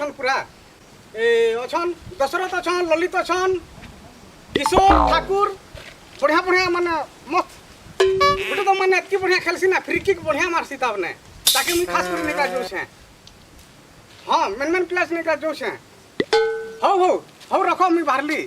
अछन पूरा ए अछन दशरथ अछन ललित अछन किशोर ठाकुर बढ़िया बढ़िया माने मस्त गोटे तो माने एतकी बढ़िया खेलसी ना फ्री किक बढ़िया मारसी तब ने ताकि मुई खास कर निकला जो छे हां मेन प्लेस निकला जो छे हो रखो मुई बाहरली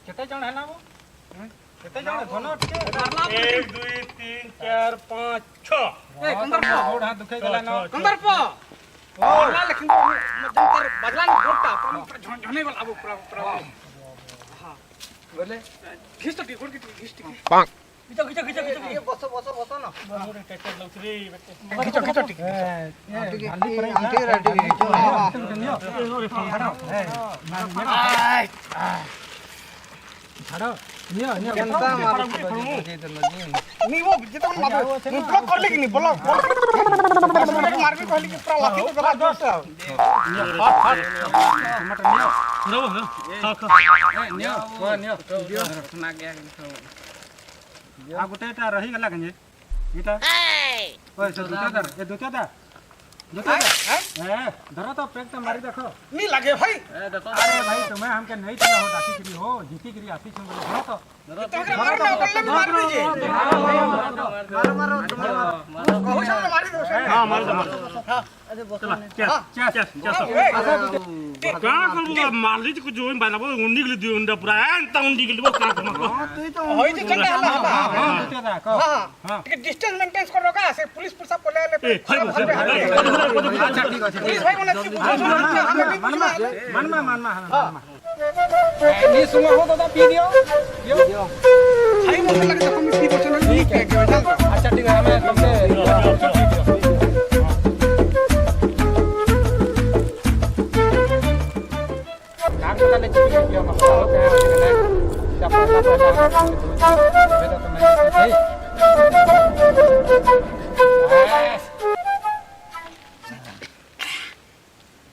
केते जण हैला वो केते जण धनो टिके 1 2 3 4 5 6 ए कंदर पो गोड़ हाथ दुखे गेला न कंदर पो ना लेकिन जंतर बदलान गोटा पर झने वाला अब पूरा हां बोले घिस तो गोड़ की घिस टिके खिचो ये बस ना मोरे ट्रैक्टर लउथरी खिचो टिके खाली पर आंटी रेडी छाड़ो नियो केनता मारो नी वो जितना मारो नी ब्लॉक कर लेकिन नी ब्लॉक मार भी कहली कि पूरा लाठी तो जरा जोर से हट टमाटर नियो रो खा खा नियो सुना गया आ गोटेटा रही गला गंजे इटा ओए से दुटा दा धरो तो पेट तो मारी देखो नी लगे भाई अरे भाई तुम्हें हमके नहीं चला हो डाकी करी हो जीती करी आसी छन धरो तो मारो मार दीजिए मारो कहो सामने मारी दो हां मार दो हां अरे चल का करबो मारली को जो बाना बो उंडी गली दियो उंडा पूरा एंता उंडी गली बो का तू तो होई जे कंडा हला हां ठीक डिस्टेंस मेंटेन करो का से पुलिस पुलिस सब बोले अच्छा ठीक है पुलिस भाई बोले मनमा नी सुनो हो दादा पी दियो भाई मुझे लगे तो हम पी बचना नहीं क्या अच्छा ठीक है हमें तुमसे काम करने चाहिए क्या मसला होता है क्या पता बेटा तो मैं सही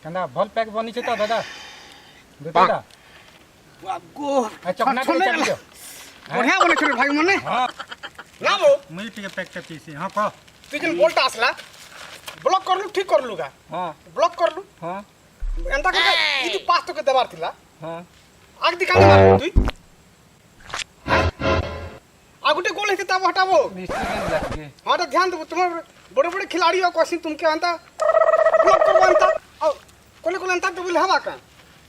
कंदा भल पैक बनी छ त दादा दुटा गो चकना के चल दियो बढ़िया बने छरे भाई मने हां ना वो मिल के पैक के पीसी हां को तीन बोल्ट आसला ब्लॉक कर लू ठीक कर लूगा हां ब्लॉक कर लू हां एंता के इदी पास तो के देबार थिला हां आग दिखा मार तू आगुटे गोल है तब हटाबो मिस्त्री लगे हां तो ध्यान दो तुम बड़े बड़े खिलाड़ी हो क्वेश्चन तुम के अंता ब्लॉक करबो अंता कोले कोले अंता तो बोले हवा का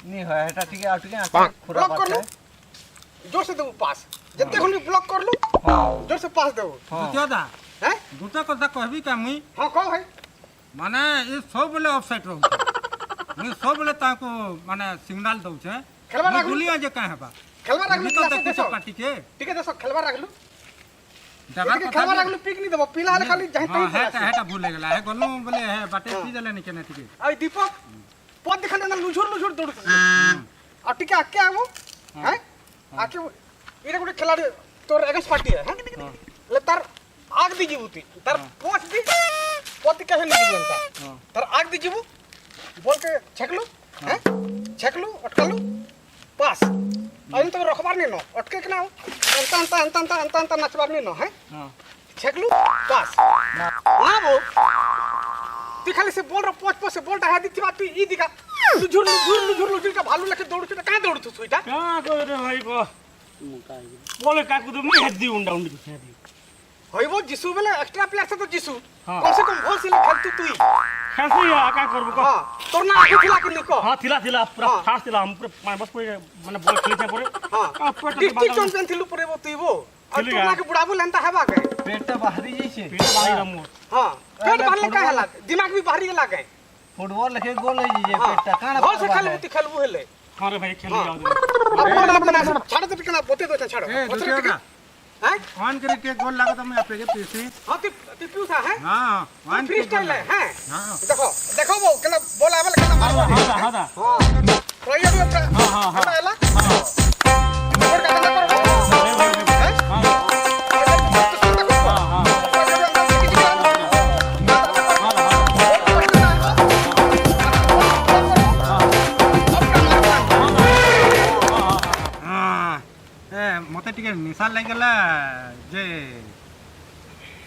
नहीं है एटा ठीक है ठीक है पूरा ब्लॉक कर लो जोर से दो पास जत्ते खुनी ब्लॉक कर लो जोर से पास दो क्या दा हैं दूटा कथा कहबी का मुई हां कहो भाई माने ये सब बोले ऑफसाइड रहू मुई सब बोले ताको माने सिग्नल दउ छे खेलवा राख गोलियां जे काहे बा खेलवा राख तो तक कुछ पार्टी के ठीक है दसो खेलवा राख लो जगह ठीक है खेलवा राख लो पिक नहीं देबो पीला हाल खाली जहीं हां तहीं है भूल गेला है गोलू बोले है बाटे पी देले नहीं केने ठीक है आई दीपक पद दिखा ना लुझुर दौड़ आ टिके आके आगो हैं आके इरे गुटे खिलाड़ी तोर एगस पार्टी है हैं ले तार आग दी जीबुती तार पोछ दी पद कहे नहीं जीबंता तार आग दी जीबु बोल के छकलू हैं छकलू अटकलू पास अन तो रखबार नहीं नो अटके के ना अंता नचबार नहीं नो हैं हां छकलू पास ना वो तू खाली से बोल रहा पोछ से बोल रहा दिखती बात तू ई दिखा लुझुर का भालू लेके दौड़ छे कहां दौड़ तू सुईटा क्या कर रे भाई को बोले काकू तो मैं हद्दी उंडा उंडी के हद्दी होई वो जिसु बेले एक्स्ट्रा प्लेयर से तो जिसु कम से कम भोल से खेल तू कैसे या का करबो को हां तोर ना आगे थिला कि निको हां थिला पूरा फास्ट थिला हम पूरा बस कोई माने बॉल खेले परे हां डिस्ट्रिक्ट चैंपियन थिलु परे वो तू वो और तोर ना के बुढ़ाबू लेंता हेबा के पेट तो बाहरी जैसे पेट बाहरी रमो हां पेट बाहर ले का हला दिमाग भी बाहरी लागे फुटबॉल लेके गोल है जे पेट काना भोल से खेलबू हेले हां रे भाई खेल जाओ अब अपना छाड़ दे पिकना बोते दो छाड़ो हैं ऑन करे के गोल लागत मैं आपे के पीसी हां तू क्यों था है हां ऑन फ्री स्टाइल है हैं हां देखो देखो वो केना बोला आवे केना मारो हां हां प्रयोग में हां हां आला हां ऊपर का केना करो हैं मते टिके निशा लागला जे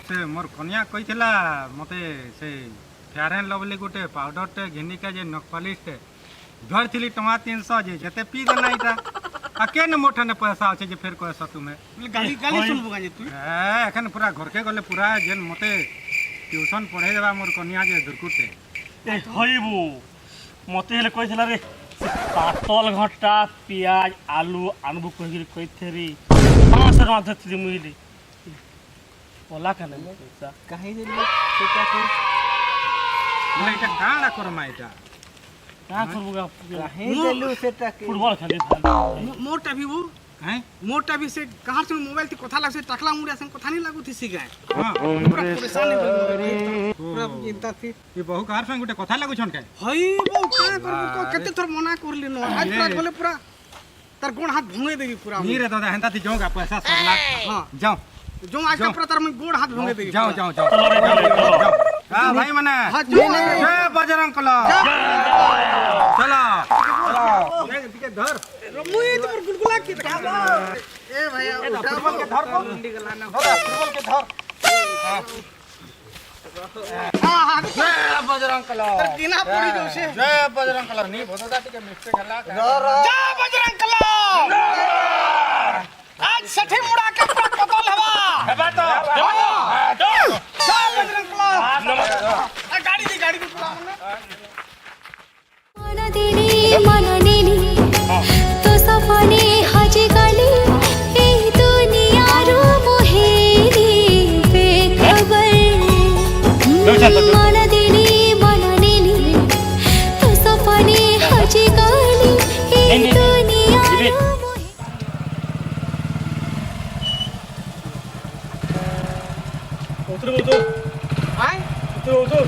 से मोर कन्या कहितला मते से फेयर एंड लवली गोटे पाउडर टे घिनी का जे नख पॉलिश टे धर थिली टमा 300 जे जते पी देला इटा आ के न मोठा ने पैसा আছে जे फेर कहस तुमे गाली गाली सुनबो गाजे तू ए एखन पूरा घर के गले पूरा जेन मते ट्यूशन पढ़े देबा मोर कन्या जे दुरकुटे ए हइबो मते हेले कइथला रे पातल घंटा पियाज आलू आनबु कहि कइथेरी 500 टका धरती मुइली बोला कने पैसा काहे देली सेटा कर बोले इटा काला करमा इटा का करबुगा काहे देलु सेटा के फुटबॉल खेली मोटा भी वो हैं मोटा भी से कहां से मोबाइल ते कथा लागसे टकला मुड़िया से कथा नहीं लागू थी सिगाय हां पूरा परेशान है पूरा चिंता थी ई बहु कार संग गोटे कथा लागु छन के हई वो का करबो को केते थोर मना करली न आज पूरा बोले पूरा तार गोड़ हाथ भंगे देबी पूरा नी रे दादा हेंता थी जोगा पैसा सरला हां जाओ जो आज का पूरा तार में गोड़ हाथ भंगे देबी जाओ जाओ जाओ जाओ हां भाई मने हां जो जय बजरंग कला चलो चलो ठीक धर मुई तो गुलगुला की ए भैया फुटबॉल के धर को मुंडी गला ना फुटबॉल के धर हां हां जय बजरंग कला तर किना पड़ी जो से जय बजरंग कला नी भोदा टिके मिस्टेक हला जय बजरंग कला आज सठी मुड़ा के पूरा कतल हवा हेबा तो जय बजरंग कला गाड़ी दी पूरा मननेली तो सफने हजे गली ए दुनिया रो मोहेरी बेखबर मननेली तो सफने हजे गली ए दुनिया रो उतर आए उतर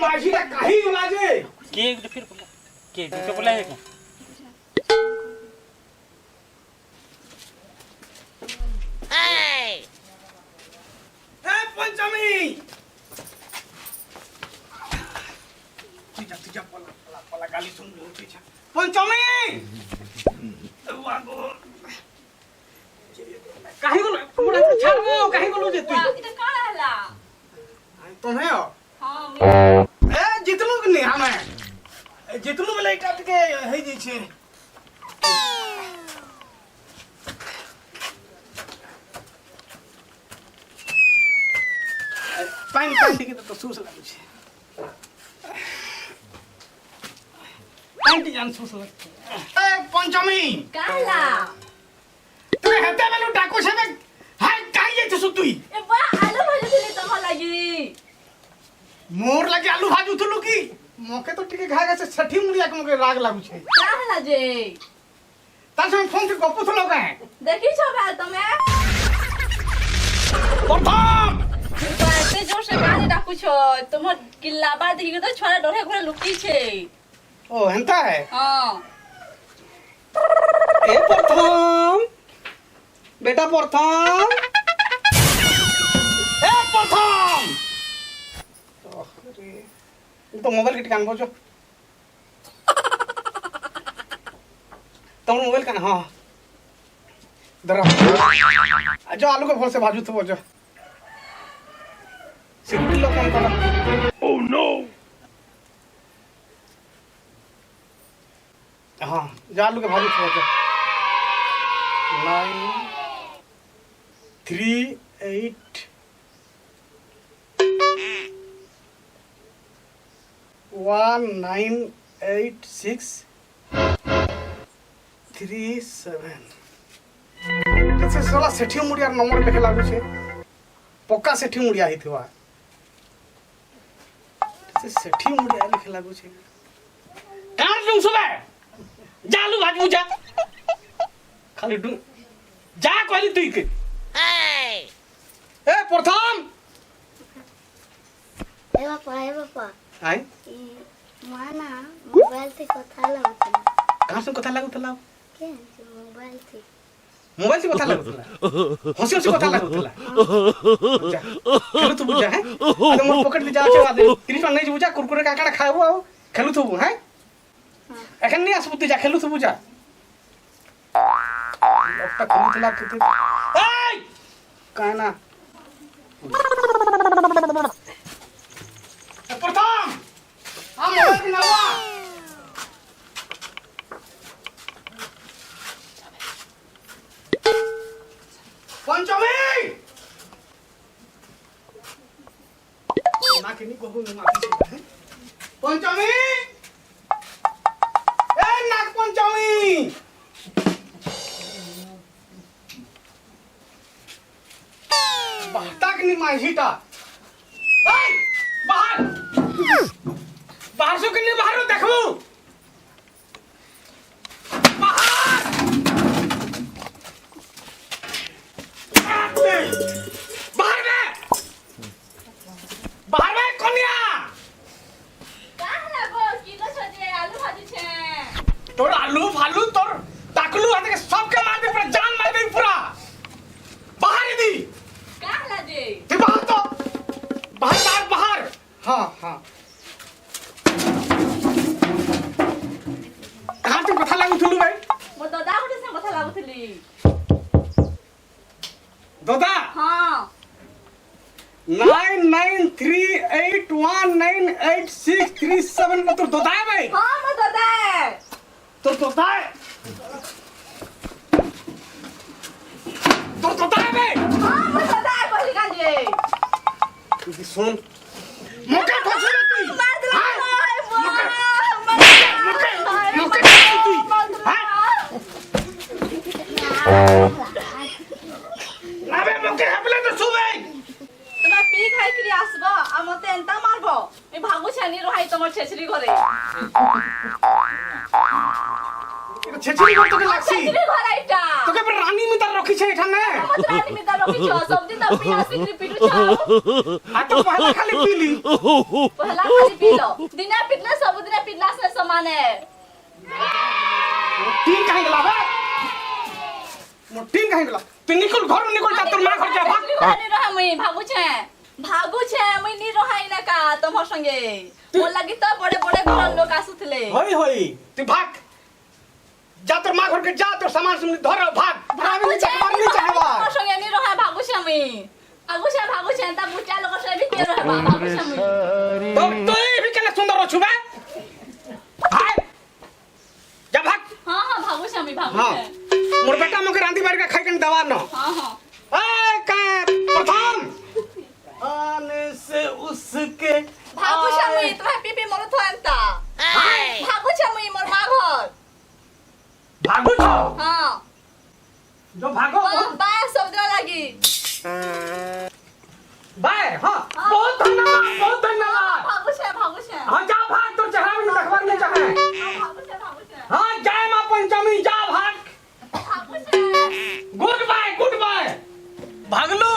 माझी काही बोलाजे के फिर के बोला है ए पंचमी तुझा पला गाली सुन लो तुझा पंचमी काही बोल मुडा छाड़ो काही बोलो जे तू इधर काला हला तुम्हें हो हां ए जितलू कि नहीं हमें जितलू बोले इटा के है जे छे पानी के तो सूस लागू छे पानी जान सूस लागू ए पंचमी काला तू हेते बेलु डाकू छे हाय काई जे छे सुतुई ए बा आलू भाजी दिले तम लागी मोर लगे आलू भाजू थलु की मोके तो टिके घाय गसे छठी मुड़िया के मोके राग लागू छे का हला जे तार से फोन के गप्पू थलो का देखी छ बा तमे प्रथम तो एते जोर से गाड़ी डाकू छ तुम किल्ला बा देखि के तो छोरा डरे घरे लुकी छे ओ हंता है हां ए प्रथम बेटा प्रथम ए प्रथम तो मोबाइल के कान बजो तुम मोबाइल कान हां दरा जो आलू के भर से भाजू तो बजो सिक्योरिटी लोग फोन करो ओह नो हाँ जो आलू के भाजू तो बजो 938 1986 37 जैसे साला सेठी मुड़िया नंबर लिखे लागू छे पक्का सेठी मुड़िया हितवा से सेठी मुड़े आले खेला गुछे कान तुम सुबह जालू भाजू जा खाली डू जा कहली तुई के ए प्रथम ए बापा आई माना मोबाइल से कथा लागुतला कहां से कथा लागुतला के मोबाइल से कथा लागुतला हंसी हंसी कथा लागुतला जा खेलु तू बुझा है अरे मोर पॉकेट ले जा चला दे 30 टका नहीं बुझा कुरकुरे का काना खाबो आ खेलु तू हैं एखन नहीं आसबुती जा खेलु तू बुझा लपटा खेलुतला तू ए काना प्रथम हम मोबाइल दिलावा पंचमी ना के नहीं कहू ना माफी है पंचमी ए नाग पंचमी बाता के नहीं माहीटा ए बाहर बाहर से के नहीं बाहर देखबू बाहर में कन्या काहला गो किलो छजे आलू भाजी छे तोर आलू फालू तोर ताकलू आते सब के मार दे पूरा जान मार दे पूरा बाहर दी काहला दे ते बाहर तो बाहर हां कहां से कथा लागू थुलू भाई मो दादा गुटे से कथा लागुतली दादा हां 9938198637 में तो दादा है भाई हां मो दादा तो दादा है तो दादा है भाई हां मो दादा कहली काजे तू सुन मौका फंसे ना तू मार दे मौका तू नाबे मौके हपले तो सुबे तुम्हें पी खाई करी आसबो आ मते एंता मारबो ए भागु छानी रहाई तमर छेछरी घरे छेछरी कर तो के लागसी छेछरी घर आइटा तो के रानी में तार रखी छे एठाने मत रानी में ता रखी छ सब दिन त पियास बिक्री पीलु छ आ तो पहला खाली पीली पहला खाली पीलो दिना पिटना सब दिन पिटला से समान है तीन काहे गला बे मोटीन काहे गला तू निकल घर निकल जा तोर मां घर जा भाग घरे रहा मुई भागु छे मुई नी रहाई ना का तमर संगे मोर लागि त बड़े बड़े घर लोग आसुथले होई तू भाग जा तोर मां घर के जा तोर सामान सुन धर भाग भाग नहीं चाहबा तमर संगे नी रहा भागु छे मुई ता बुटा लोग से भी के रहा भागु छे मुई तो भी केले सुंदर छु बे भाग जा भाग हां भागु छे मुई भागु हां छे मोर बेटा मके रांधी बार का खाई के दवा न हां ए का प्रथम आने से उसके भागु छे मुई तो पीपी मोर थनता भागु छे मुई मोर मा घर भागु छ हां जो भागो बा सब दिन लागि बाय हां बहुत धन्यवाद भागु छे हां जा भाग तो चढ़ा में देखबार नहीं चाहे भागु छे हां जय मां पंचमी जा भाग भागु छे गुड बाय भागलू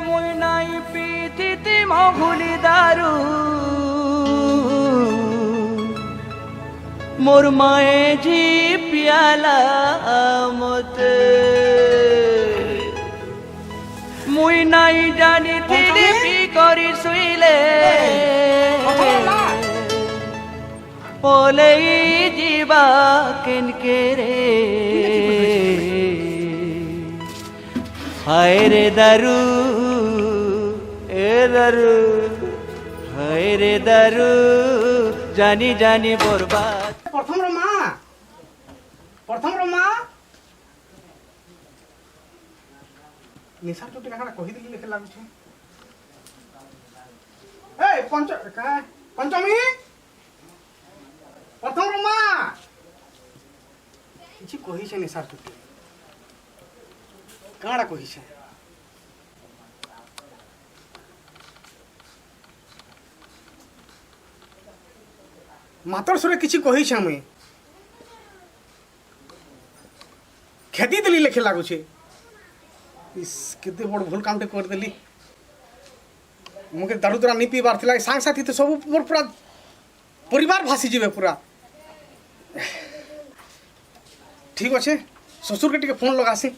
मुई नाई पीती महुली दारू मोर माए जी पियाला मते मुई नाई जानी थी पी करी सुइले ओले जीवा केनके रे हाय रे दारू हाय रे दारू जानी जानी बर्बाद प्रथम रो मां निशा तो टिका कहि दिली लेखे लागु छै ए पंचमी प्रथम रो मां किछि कहि छै निशा तो काड़ा कहि छै ମାତର ସରେ କିଛି କହିଛେ ମୁଇଁ ଖେଦି ଦେଲି ଲେଖେ ଲାଗୁଛେ ଇସ୍ କେତେ ବଡ଼ ଭୁଲ କାମଟେ କରିଦେଲି ମୁକେ ଦାରୁ ଦ୍ୱାରା ନି ପିଇବାର ଥିଲା ସାଙ୍ଗସାଥି ତ ସବୁ ମୋର ପୁରା ପରିବାର ଭାସିଯିବେ ପୁରା ଠିକ୍ ଅଛେ ଶ୍ୱଶୁରକେ ଟିକେ ଫୋନ୍ ଲଗାସି